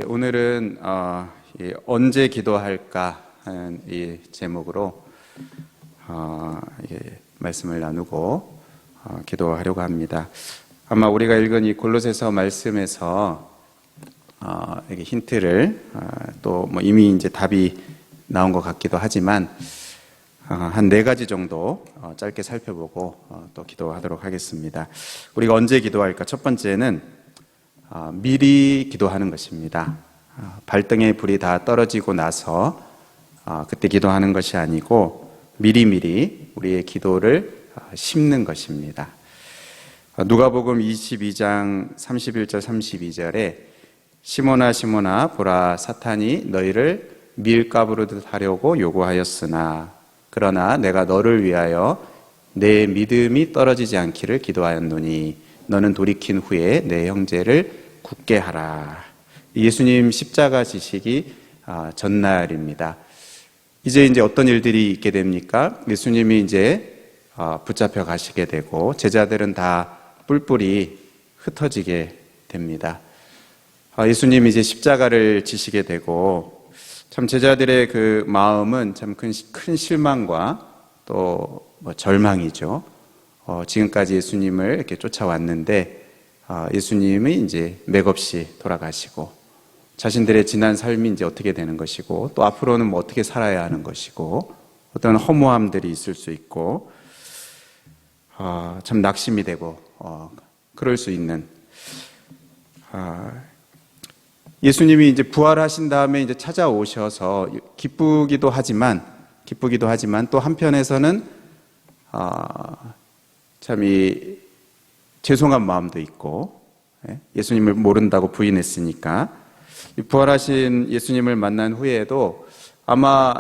오늘은 언제 기도할까 하는 이 제목으로 말씀을 나누고 기도하려고 합니다. 아마 우리가 읽은 이 골로새서 말씀에서 이게 힌트를 또 뭐 이미 이제 답이 나온 것 같기도 하지만 한 4가지 정도 짧게 살펴보고 또 기도하도록 하겠습니다. 우리가 언제 기도할까? 첫 번째는 미리 기도하는 것입니다. 발등에 불이 다 떨어지고 나서 그때 기도하는 것이 아니고 미리미리 우리의 기도를 심는 것입니다. 누가복음 22장 31절 32절에 시몬아 시몬아 보라 사탄이 너희를 밀가부르듯 하려고 요구하였으나 그러나 내가 너를 위하여 내 믿음이 떨어지지 않기를 기도하였노니 너는 돌이킨 후에 내 형제를 굳게 하라. 예수님 십자가 지시기 전날입니다. 이제 어떤 일들이 있게 됩니까? 예수님이 이제 붙잡혀 가시게 되고 제자들은 다 뿔뿔이 흩어지게 됩니다. 예수님이 이제 십자가를 지시게 되고 참 제자들의 그 마음은 참 큰 실망과 또 절망이죠. 지금까지 예수님을 이렇게 쫓아왔는데 예수님이 이제 맥없이 돌아가시고 자신들의 지난 삶이 이제 어떻게 되는 것이고 또 앞으로는 뭐 어떻게 살아야 하는 것이고 어떤 허무함들이 있을 수 있고 참 낙심이 되고 그럴 수 있는 예수님이 이제 부활하신 다음에 이제 찾아오셔서 기쁘기도 하지만 또 한편에서는 참 이 죄송한 마음도 있고 예수님을 모른다고 부인했으니까 부활하신 예수님을 만난 후에도 아마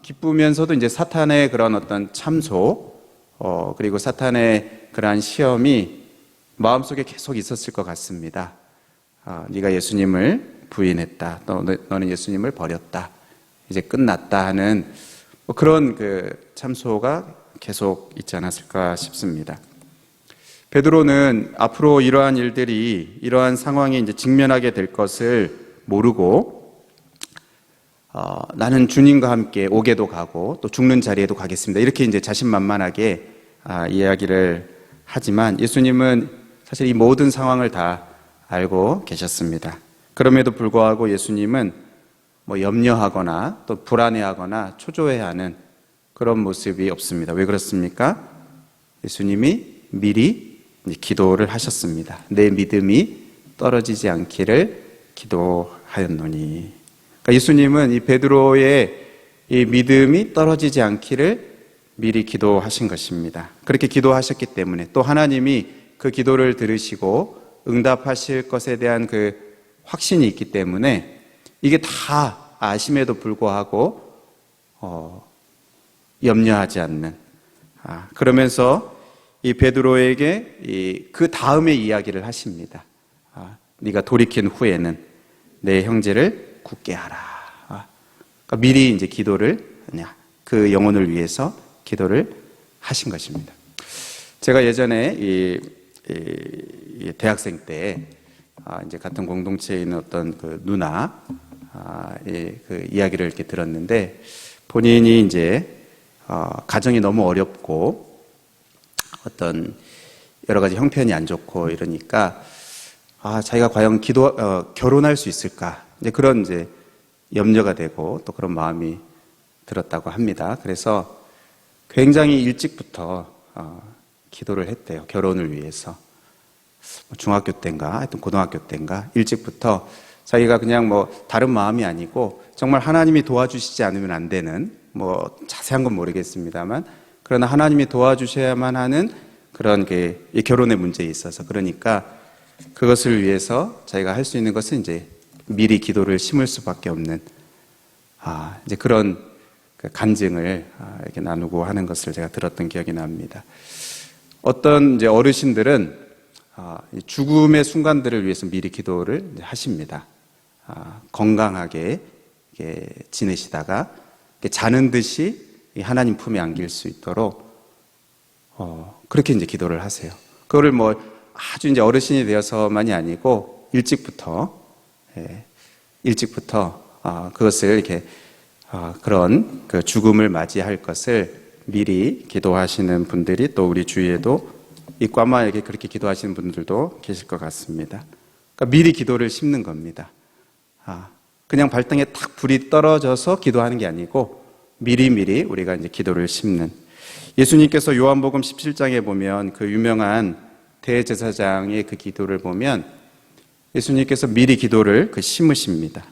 기쁘면서도 이제 사탄의 그런 어떤 참소 그리고 사탄의 그러한 시험이 마음속에 계속 있었을 것 같습니다. 네가 예수님을 부인했다. 또 너는 예수님을 버렸다. 이제 끝났다 하는 그런 그 참소가 계속 있지 않았을까 싶습니다. 베드로는 앞으로 이러한 상황에 이제 직면하게 될 것을 모르고 나는 주님과 함께 옥에도 가고 또 죽는 자리에도 가겠습니다. 이렇게 이제 자신만만하게 이야기를 하지만 예수님은 사실 이 모든 상황을 다 알고 계셨습니다. 그럼에도 불구하고 예수님은 염려하거나 또 불안해하거나 초조해하는 그런 모습이 없습니다. 왜 그렇습니까? 예수님이 미리 기도를 하셨습니다. 내 믿음이 떨어지지 않기를 기도하였노니. 그러니까 예수님은 이 베드로의 이 믿음이 떨어지지 않기를 미리 기도하신 것입니다. 그렇게 기도하셨기 때문에 또 하나님이 그 기도를 들으시고 응답하실 것에 대한 그 확신이 있기 때문에 이게 다 아심에도 불구하고 염려하지 않는 그러면서 이 베드로에게 그 다음에 이야기를 하십니다. 네가 돌이킨 후에는 내 형제를 굳게 하라. 그러니까 미리 이제 기도를 그 영혼을 위해서 기도를 하신 것입니다. 제가 예전에 이 대학생 때 이제 같은 공동체에 있는 어떤 그 누나 그 이야기를 이렇게 들었는데 본인이 이제 가정이 너무 어렵고 어떤 여러 가지 형편이 안 좋고 이러니까 자기가 과연 결혼할 수 있을까 이제 그런 이제 염려가 되고 또 그런 마음이 들었다고 합니다. 그래서 굉장히 일찍부터 기도를 했대요. 결혼을 위해서 중학교 때인가 하여튼 고등학교 때인가 일찍부터 자기가 그냥 다른 마음이 아니고 정말 하나님이 도와주시지 않으면 안 되는 자세한 건 모르겠습니다만 그러나 하나님이 도와주셔야만 하는 그런 이 결혼의 문제에 있어서 그러니까 그것을 위해서 자기가 할 수 있는 것은 이제 미리 기도를 심을 수밖에 없는 이제 그런 간증을 이렇게 나누고 하는 것을 제가 들었던 기억이 납니다. 어떤 이제 어르신들은 죽음의 순간들을 위해서 미리 기도를 하십니다. 건강하게 지내시다가 자는 듯이 하나님 품에 안길 수 있도록 그렇게 이제 기도를 하세요. 그거를 아주 이제 어르신이 되어서만이 아니고 일찍부터 일찍부터 그것을 이렇게 그런 그 죽음을 맞이할 것을 미리 기도하시는 분들이 또 우리 주위에도 있고 아마 이렇게 그렇게 기도하시는 분들도 계실 것 같습니다. 그러니까 미리 기도를 심는 겁니다. 그냥 발등에 탁 불이 떨어져서 기도하는 게 아니고 미리미리 우리가 이제 기도를 심는. 예수님께서 요한복음 17장에 보면 그 유명한 대제사장의 그 기도를 보면 예수님께서 미리 기도를 심으십니다.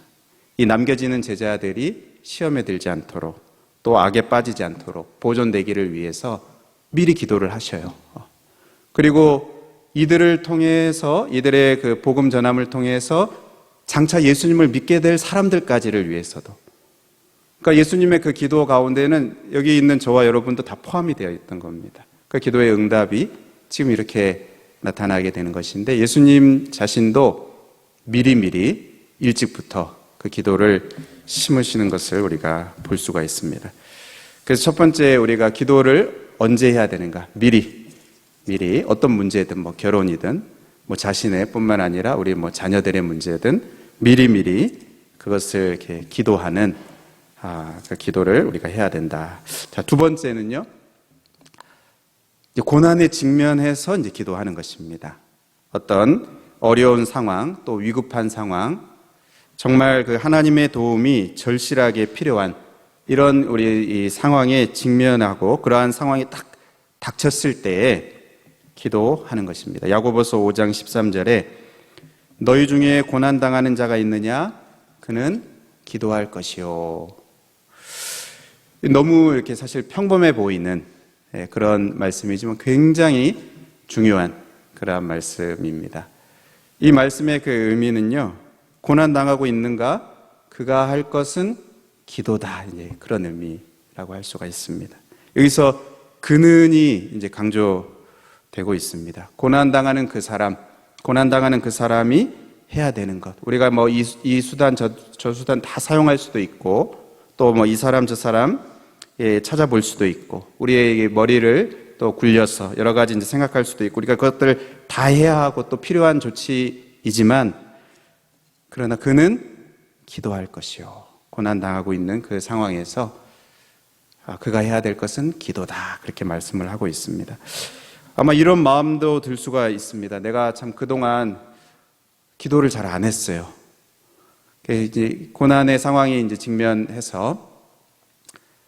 이 남겨지는 제자들이 시험에 들지 않도록 또 악에 빠지지 않도록 보존되기를 위해서 미리 기도를 하셔요. 그리고 이들을 통해서 이들의 그 복음 전함을 통해서 장차 예수님을 믿게 될 사람들까지를 위해서도. 그러니까 예수님의 그 기도 가운데는 여기 있는 저와 여러분도 다 포함이 되어 있던 겁니다. 그 기도의 응답이 지금 이렇게 나타나게 되는 것인데 예수님 자신도 미리미리 일찍부터 그 기도를 심으시는 것을 우리가 볼 수가 있습니다. 그래서 첫 번째 우리가 기도를 언제 해야 되는가? 미리 어떤 문제든 뭐 결혼이든 뭐 자신의 뿐만 아니라 우리 뭐 자녀들의 문제든 미리 그것을 이렇게 기도하는 그 기도를 우리가 해야 된다. 자, 두 번째는요. 이제 고난에 직면해서 이제 기도하는 것입니다. 어떤 어려운 상황, 또 위급한 상황, 정말 그 하나님의 도움이 절실하게 필요한 이런 우리 이 상황에 직면하고 그러한 상황이 딱 닥쳤을 때에 기도하는 것입니다. 야고보서 5장 13절에 너희 중에 고난당하는 자가 있느냐? 그는 기도할 것이요. 너무 이렇게 사실 평범해 보이는 그런 말씀이지만 굉장히 중요한 그러한 말씀입니다. 이 말씀의 그 의미는요, 고난당하고 있는가? 그가 할 것은 기도다. 이제 그런 의미라고 할 수가 있습니다. 여기서 그는이 이제 강조되고 있습니다. 고난당하는 그 사람이 해야 되는 것. 우리가 뭐 이 수단, 저 수단 다 사용할 수도 있고, 또 뭐 이 사람, 저 사람 찾아볼 수도 있고, 우리의 머리를 또 굴려서 여러 가지 이제 생각할 수도 있고, 우리가 그것들 다 해야 하고 또 필요한 조치이지만, 그러나 그는 기도할 것이요. 고난당하고 있는 그 상황에서 그가 해야 될 것은 기도다. 그렇게 말씀을 하고 있습니다. 아마 이런 마음도 들 수가 있습니다. 내가 참 그동안 기도를 잘 안 했어요. 이제 고난의 상황에 이제 직면해서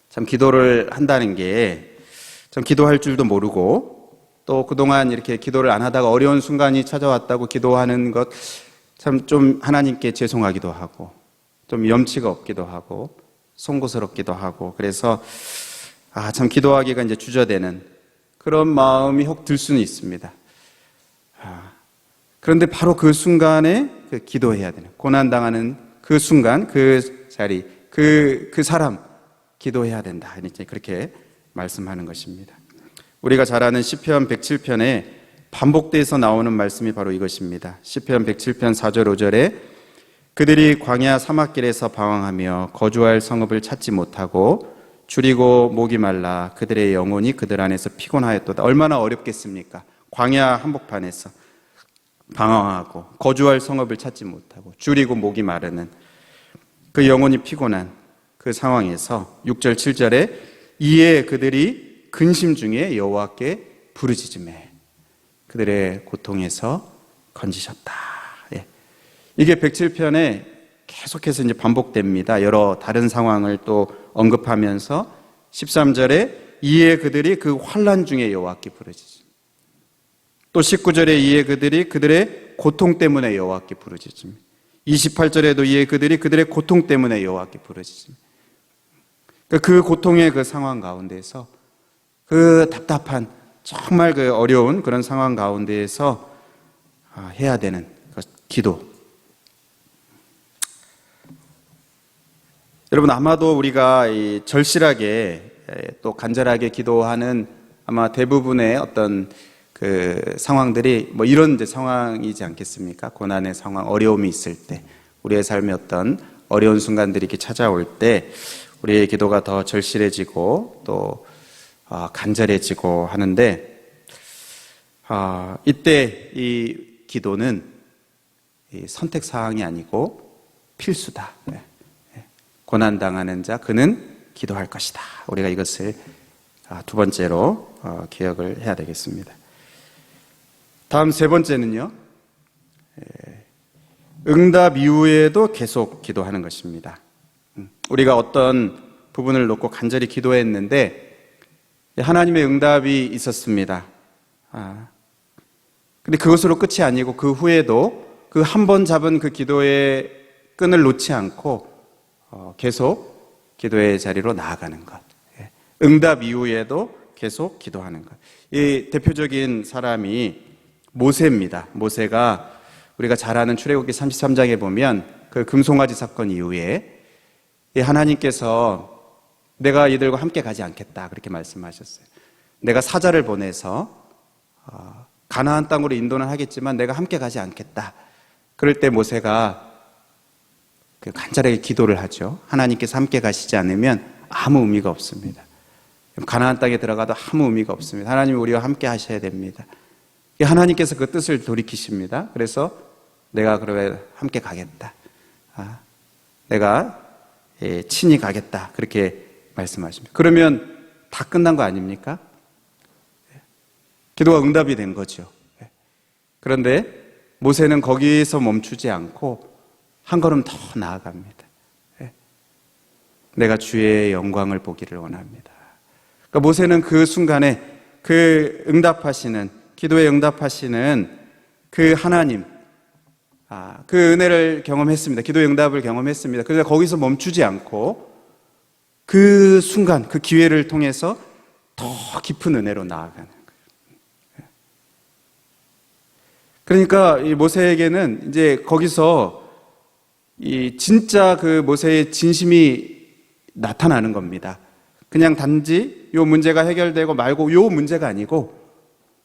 참 기도를 한다는 게 참 기도할 줄도 모르고 또 그동안 이렇게 기도를 안 하다가 어려운 순간이 찾아왔다고 기도하는 것 참 좀 하나님께 죄송하기도 하고 좀 염치가 없기도 하고 송구스럽기도 하고 그래서 참 기도하기가 이제 주저되는 그런 마음이 혹 들 수는 있습니다. 그런데 바로 그 순간에 기도해야 되는 고난당하는 그 순간 그 자리 그 사람 기도해야 된다. 이제 그렇게 말씀하는 것입니다. 우리가 잘 아는 시편 107편에 반복돼서 나오는 말씀이 바로 이것입니다. 시편 107편 4절 5절에 그들이 광야 사막길에서 방황하며 거주할 성읍을 찾지 못하고 줄이고 목이 말라 그들의 영혼이 그들 안에서 피곤하였도다. 얼마나 어렵겠습니까? 광야 한복판에서 방황하고 거주할 성읍을 찾지 못하고 줄이고 목이 마르는 그 영혼이 피곤한 그 상황에서 6절 7절에 이에 그들이 근심 중에 여호와께 부르짖으매 그들의 고통에서 건지셨다. 이게 107편에 계속해서 이제 반복됩니다. 여러 다른 상황을 또 언급하면서 13절에 이에 그들이 그 환난 중에 여호와께 부르짖으며 또 19절에 이에 그들이 그들의 고통 때문에 여호와께 부르짖으며 28절에도 이에 그들이 그들의 고통 때문에 여호와께 부르짖으며 그 고통의 그 상황 가운데에서 그 답답한 정말 그 어려운 그런 상황 가운데에서 해야 되는 기도. 여러분 아마도 우리가 절실하게 또 간절하게 기도하는 아마 대부분의 어떤 그 상황들이 뭐 이런 이제 상황이지 않겠습니까? 고난의 상황, 어려움이 있을 때 우리의 삶의 어떤 어려운 순간들이 이렇게 찾아올 때 우리의 기도가 더 절실해지고 또 간절해지고 하는데 이때 이 기도는 선택 사항이 아니고 필수다. 고난당하는 자 그는 기도할 것이다. 우리가 이것을 두 번째로 기억을 해야 되겠습니다. 다음 세 번째는요, 응답 이후에도 계속 기도하는 것입니다. 우리가 어떤 부분을 놓고 간절히 기도했는데 하나님의 응답이 있었습니다. 근데 그것으로 끝이 아니고 그 후에도 그 한 번 잡은 그 기도의 끈을 놓지 않고 계속 기도의 자리로 나아가는 것. 응답 이후에도 계속 기도하는 것. 이 대표적인 사람이 모세입니다. 모세가 우리가 잘 아는 출애굽기 33장에 보면 그 금송아지 사건 이후에 하나님께서 내가 이들과 함께 가지 않겠다 그렇게 말씀하셨어요. 내가 사자를 보내서 가나안 땅으로 인도는 하겠지만 내가 함께 가지 않겠다. 그럴 때 모세가 간절하게 기도를 하죠. 하나님께서 함께 가시지 않으면 아무 의미가 없습니다. 가나안 땅에 들어가도 아무 의미가 없습니다. 하나님이 우리와 함께 하셔야 됩니다. 하나님께서 그 뜻을 돌이키십니다. 그래서 내가 그러면 함께 가겠다. 내가 친히 가겠다. 그렇게 말씀하십니다. 그러면 다 끝난 거 아닙니까? 기도가 응답이 된 거죠. 그런데 모세는 거기서 멈추지 않고 한 걸음 더 나아갑니다. 내가 주의 영광을 보기를 원합니다. 그러니까 모세는 그 순간에 그 응답하시는, 기도에 응답하시는 그 하나님, 그 은혜를 경험했습니다. 기도의 응답을 경험했습니다. 그래서 거기서 멈추지 않고 그 순간, 그 기회를 통해서 더 깊은 은혜로 나아가는 거예요. 그러니까 이 모세에게는 이제 거기서 이 진짜 그 모세의 진심이 나타나는 겁니다. 그냥 단지 요 문제가 해결되고 말고 요 문제가 아니고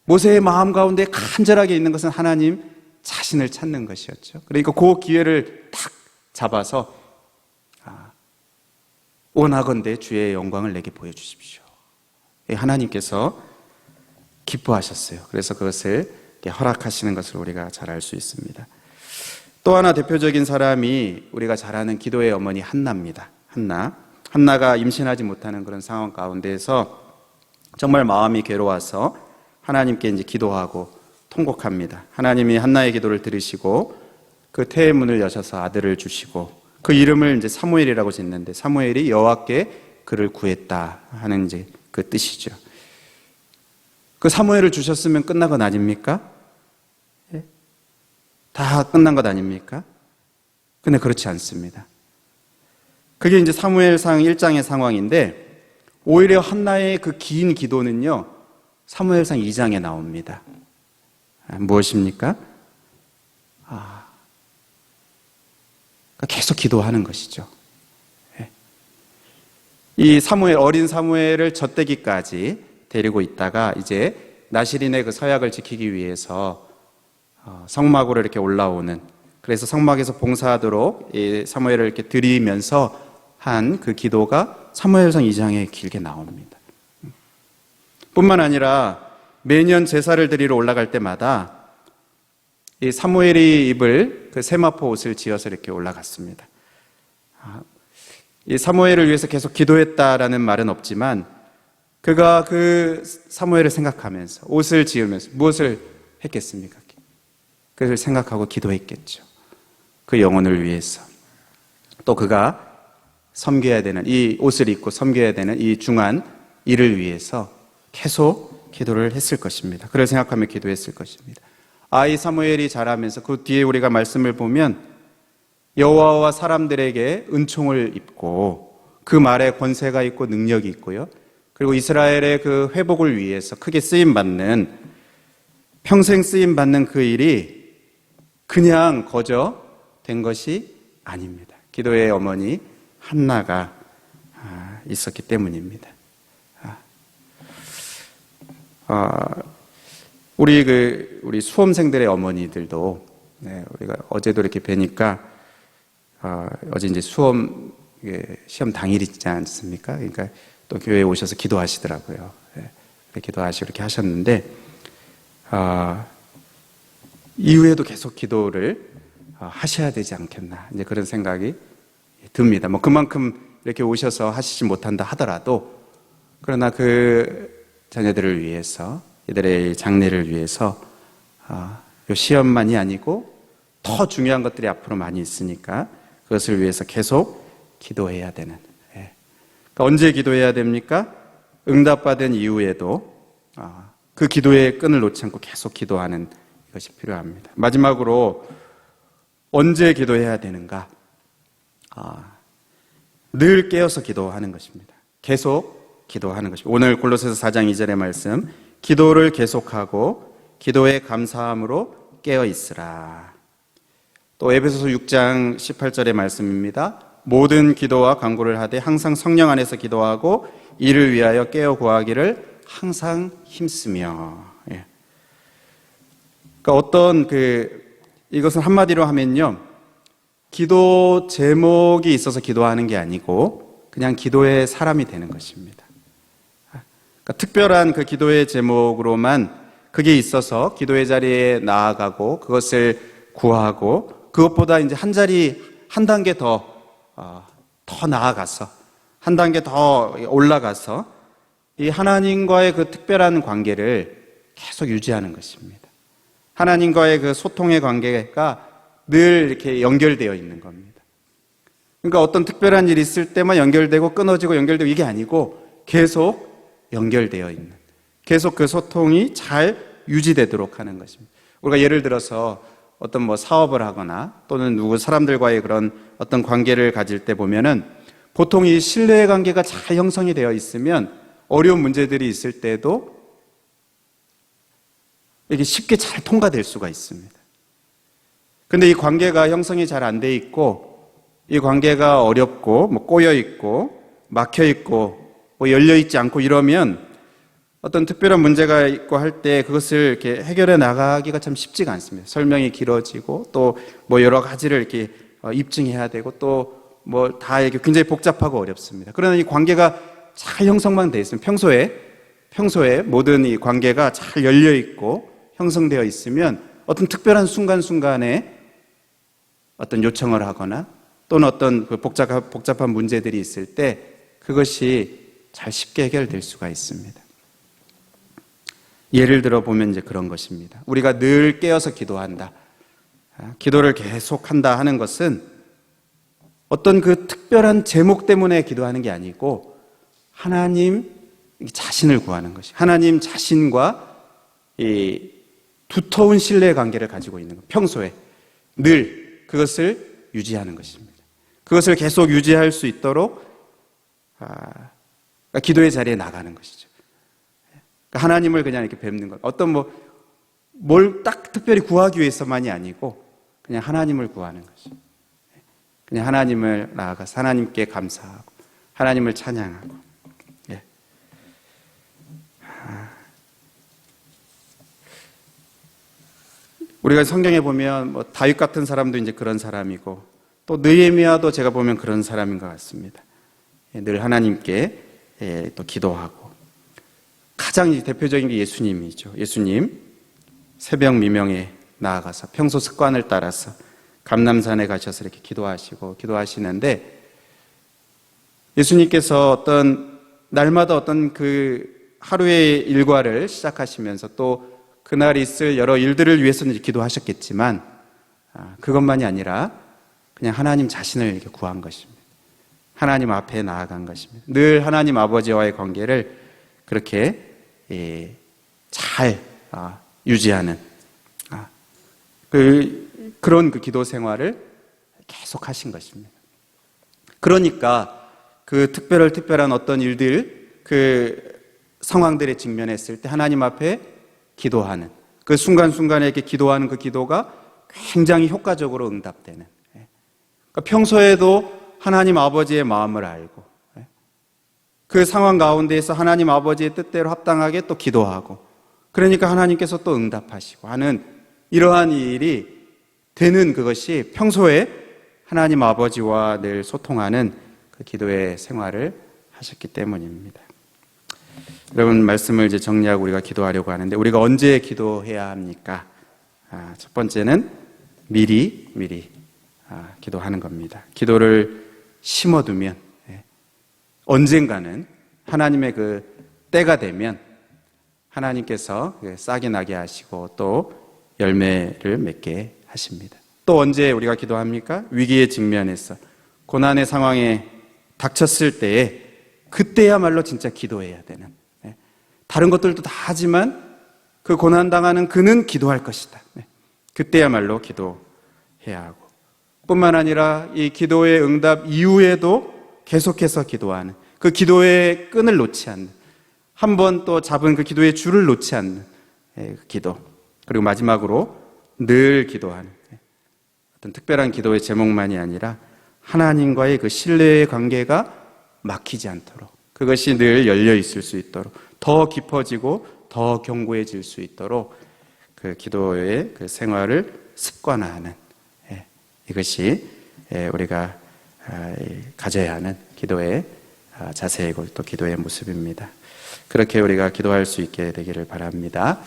모세의 마음 가운데 간절하게 있는 것은 하나님 자신을 찾는 것이었죠. 그러니까 그 기회를 딱 잡아서 원하건대 주의 영광을 내게 보여주십시오. 하나님께서 기뻐하셨어요. 그래서 그것을 허락하시는 것을 우리가 잘 알 수 있습니다. 또 하나 대표적인 사람이 우리가 잘 아는 기도의 어머니 한나입니다. 한나가 임신하지 못하는 그런 상황 가운데에서 정말 마음이 괴로워서 하나님께 이제 기도하고 통곡합니다. 하나님이 한나의 기도를 들으시고 그 태의 문을 여셔서 아들을 주시고 그 이름을 이제 사무엘이라고 짓는데 사무엘이 여호와께 그를 구했다 하는 이제 그 뜻이죠. 그 사무엘을 주셨으면 끝난 것 아닙니까? 다 끝난 것 아닙니까? 근데 그렇지 않습니다. 그게 이제 사무엘상 1장의 상황인데 오히려 한나의 그 긴 기도는요 사무엘상 2장에 나옵니다. 무엇입니까? 계속 기도하는 것이죠. 이 사무엘, 어린 사무엘을 젖대기까지 데리고 있다가 이제 나실인의 그 서약을 지키기 위해서 성막으로 이렇게 올라오는, 그래서 성막에서 봉사하도록 이 사무엘을 이렇게 드리면서 한 그 기도가 사무엘상 2장에 길게 나옵니다. 뿐만 아니라 매년 제사를 드리러 올라갈 때마다 이 사무엘이 입을 그 세마포 옷을 지어서 이렇게 올라갔습니다. 이 사무엘을 위해서 계속 기도했다라는 말은 없지만 그가 그 사무엘을 생각하면서 옷을 지으면서 무엇을 했겠습니까? 그것을 생각하고 기도했겠죠. 그 영혼을 위해서. 또 그가 섬겨야 되는, 이 옷을 입고 섬겨야 되는 이 중한 일을 위해서 계속 기도를 했을 것입니다. 그걸 생각하며 기도했을 것입니다. 이 사무엘이 자라면서 그 뒤에 우리가 말씀을 보면 여호와와 사람들에게 은총을 입고 그 말에 권세가 있고 능력이 있고요. 그리고 이스라엘의 그 회복을 위해서 크게 쓰임받는, 평생 쓰임받는 그 일이 그냥 거저 된 것이 아닙니다. 기도의 어머니 한나가 있었기 때문입니다. 우리 수험생들의 어머니들도, 우리가 어제도 이렇게 뵈니까, 어제 이제 수험, 시험 당일이지 않습니까? 그러니까 또 교회에 오셔서 기도하시더라고요. 기도하시고 이렇게 하셨는데, 이후에도 계속 기도를 하셔야 되지 않겠나, 이제 그런 생각이 듭니다. 뭐 그만큼 이렇게 오셔서 하시지 못한다 하더라도, 그러나 그 자녀들을 위해서, 이들의 장래를 위해서 요 시험만이 아니고 더 중요한 것들이 앞으로 많이 있으니까 그것을 위해서 계속 기도해야 되는. 그러니까 언제 기도해야 됩니까? 응답받은 이후에도 그 기도의 끈을 놓지 않고 계속 기도하는 것이 필요합니다. 마지막으로 언제 기도해야 되는가? 늘 깨어서 기도하는 것입니다. 계속 기도하는 것입니다. 오늘 골로새서 4장 2절의 말씀, 기도를 계속하고 기도에 감사함으로 깨어 있으라. 또 에베소서 6장 18절의 말씀입니다. 모든 기도와 간구를 하되 항상 성령 안에서 기도하고 이를 위하여 깨어 구하기를 항상 힘쓰며. 예. 그러니까 이것은 한마디로 하면요, 기도 제목이 있어서 기도하는 게 아니고 그냥 기도의 사람이 되는 것입니다. 그러니까 특별한 그 기도의 제목으로만 그게 있어서 기도의 자리에 나아가고 그것을 구하고, 그것보다 이제 한 단계 더 나아가서, 한 단계 더 올라가서 이 하나님과의 그 특별한 관계를 계속 유지하는 것입니다. 하나님과의 그 소통의 관계가 늘 이렇게 연결되어 있는 겁니다. 그러니까 어떤 특별한 일이 있을 때만 연결되고 끊어지고 연결되고, 이게 아니고 계속 연결되어 있는, 계속 그 소통이 잘 유지되도록 하는 것입니다. 우리가 예를 들어서 어떤 뭐 사업을 하거나 또는 사람들과의 그런 어떤 관계를 가질 때 보면은 보통 이 신뢰의 관계가 잘 형성이 되어 있으면 어려운 문제들이 있을 때도 이게 쉽게 잘 통과될 수가 있습니다. 근데 이 관계가 형성이 잘 안 돼 있고, 이 관계가 어렵고 뭐 꼬여 있고 막혀 있고 뭐 열려 있지 않고 이러면 어떤 특별한 문제가 있고 할 때 그것을 이렇게 해결해 나가기가 참 쉽지가 않습니다. 설명이 길어지고 또 뭐 여러 가지를 이렇게 입증해야 되고 또 뭐 다 이렇게 굉장히 복잡하고 어렵습니다. 그러나 이 관계가 잘 형성만 돼 있으면, 평소에 모든 이 관계가 잘 열려 있고 형성되어 있으면 어떤 특별한 순간순간에 어떤 요청을 하거나 또는 어떤 그 복잡한 문제들이 있을 때 그것이 잘 쉽게 해결될 수가 있습니다. 예를 들어 보면 이제 그런 것입니다. 우리가 늘 깨어서 기도한다, 기도를 계속한다 하는 것은 어떤 그 특별한 제목 때문에 기도하는 게 아니고 하나님 자신을 구하는 것이, 하나님 자신과 이 두터운 신뢰의 관계를 가지고 있는 것, 평소에 늘 그것을 유지하는 것입니다. 그것을 계속 유지할 수 있도록 기도의 자리에 나가는 것이죠. 하나님을 그냥 이렇게 뵙는 것, 어떤 뭘 딱 특별히 구하기 위해서만이 아니고 그냥 하나님을 구하는 것이, 그냥 하나님을 나아가서 하나님께 감사하고 하나님을 찬양하고. 예. 우리가 성경에 보면 다윗 같은 사람도 이제 그런 사람이고 또 느헤미야도 제가 보면 그런 사람인 것 같습니다. 늘 하나님께 또 기도하고. 가장 대표적인 게 예수님이죠. 예수님 새벽 미명에 나아가서 평소 습관을 따라서 감람산에 가셔서 이렇게 기도하시는데, 예수님께서 어떤 날마다 어떤 그 하루의 일과를 시작하시면서 또 그날 있을 여러 일들을 위해서는 기도하셨겠지만 그것만이 아니라 그냥 하나님 자신을 이렇게 구한 것입니다. 하나님 앞에 나아간 것입니다. 늘 하나님 아버지와의 관계를 그렇게 잘 유지하는 그런 그 기도 생활을 계속 하신 것입니다. 그러니까 그 특별한 어떤 일들, 그 상황들에 직면했을 때 하나님 앞에 기도하는 그 순간순간에 이렇게 기도하는 그 기도가 굉장히 효과적으로 응답되는, 그러니까 평소에도 하나님 아버지의 마음을 알고 그 상황 가운데에서 하나님 아버지의 뜻대로 합당하게 또 기도하고, 그러니까 하나님께서 또 응답하시고 하는 이러한 일이 되는, 그것이 평소에 하나님 아버지와 늘 소통하는 그 기도의 생활을 하셨기 때문입니다. 여러분, 말씀을 이제 정리하고 우리가 기도하려고 하는데, 우리가 언제 기도해야 합니까? 첫 번째는 미리 기도하는 겁니다. 기도를 심어두면 언젠가는 하나님의 그 때가 되면 하나님께서 싹이 나게 하시고 또 열매를 맺게 하십니다. 또 언제 우리가 기도합니까? 위기에 직면해서 고난의 상황에 닥쳤을 때에 그때야말로 진짜 기도해야 되는, 다른 것들도 다 하지만 그 고난당하는 그는 기도할 것이다. 그때야말로 기도해야 하고, 뿐만 아니라 이 기도의 응답 이후에도 계속해서 기도하는, 그 기도의 끈을 놓지 않는, 한 번 또 잡은 그 기도의 줄을 놓지 않는 기도, 그리고 마지막으로 늘 기도하는, 어떤 특별한 기도의 제목만이 아니라 하나님과의 그 신뢰의 관계가 막히지 않도록, 그것이 늘 열려 있을 수 있도록, 더 깊어지고 더 견고해질 수 있도록 그 기도의 그 생활을 습관화하는, 이것이 우리가 가져야 하는 기도의 자세이고 또 기도의 모습입니다. 그렇게 우리가 기도할 수 있게 되기를 바랍니다.